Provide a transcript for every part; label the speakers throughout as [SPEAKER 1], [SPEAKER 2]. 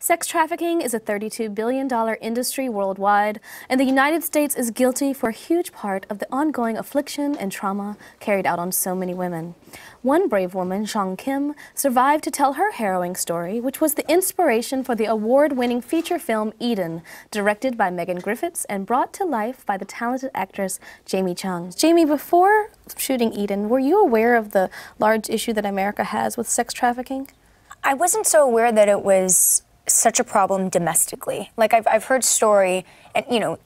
[SPEAKER 1] Sex trafficking is a $32 billion industry worldwide, and the United States is guilty for a huge part of the ongoing affliction and trauma carried out on so many women. One brave woman, Chong Kim, survived to tell her harrowing story, which was the inspiration for the award-winning feature film Eden, directed by Megan Griffiths and brought to life by the talented actress Jamie Chung. Jamie, before shooting Eden, were you aware of the large issue that America has with sex trafficking?
[SPEAKER 2] I wasn't so aware that it was such a problem domestically. Like I've heard story, and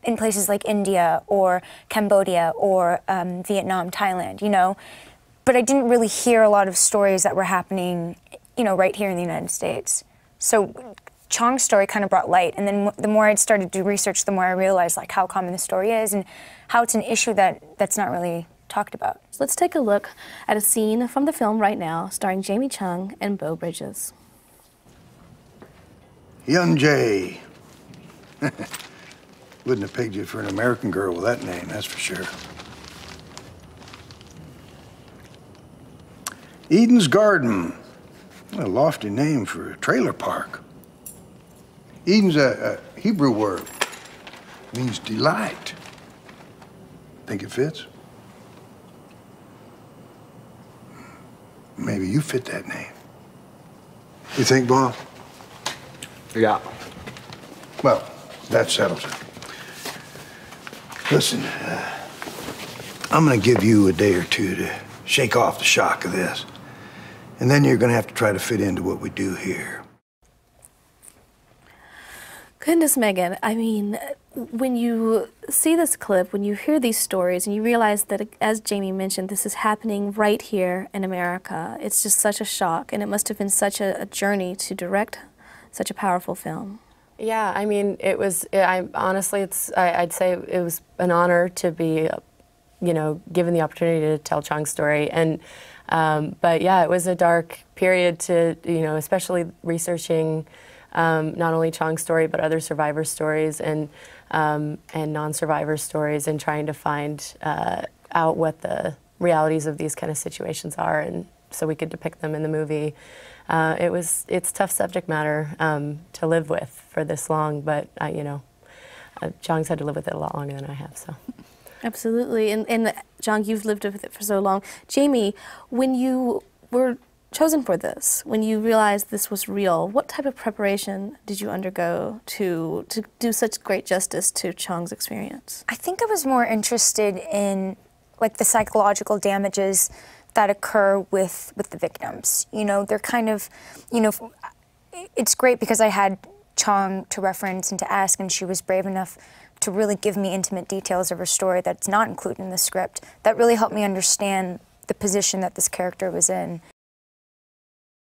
[SPEAKER 2] in places like India or Cambodia or Vietnam, Thailand, but I didn't really hear a lot of stories that were happening, right here in the United States. So Chong's story kind of brought light, and then the more I'd started to do research, the more I realized like how common the story is and how it's an issue that's not really talked about.
[SPEAKER 1] So let's take a look at a scene from the film right now, starring Jamie Chung and Beau Bridges.
[SPEAKER 3] Young Jay. Wouldn't have pegged you for an American girl with that name, that's for sure. Eden's Garden. A lofty name for a trailer park. Eden's a Hebrew word. Means delight. Think it fits? Maybe you fit that name. You think, Bob?
[SPEAKER 4] Yeah.
[SPEAKER 3] Well, that settles it. Listen, I'm gonna give you a day or two to shake off the shock of this. And then you're gonna have to try to fit into what we do here.
[SPEAKER 1] Goodness, Megan, I mean, when you see this clip, when you hear these stories, and you realize that, as Jamie mentioned, this is happening right here in America, it's just such a shock, and it must have been such a journey to direct such a powerful film.
[SPEAKER 5] Yeah, I mean, honestly, I'd say it was an honor to be, given the opportunity to tell Chong's story. And, but yeah, it was a dark period to, especially researching not only Chong's story, but other survivor stories and non-survivor stories, and trying to find out what the realities of these kind of situations are, and so we could depict them in the movie. It's tough subject matter to live with for this long, but Chong's had to live with it a lot longer than I have, so.
[SPEAKER 1] Absolutely, and Chong, you've lived with it for so long. Jamie, when you were chosen for this, when you realized this was real, what type of preparation did you undergo to do such great justice to Chong's experience?
[SPEAKER 2] I think I was more interested in like the psychological damages that occur with the victims. They're kind of, it's great because I had Chong to reference and to ask, and she was brave enough to really give me intimate details of her story that's not included in the script. That really helped me understand the position that this character was in.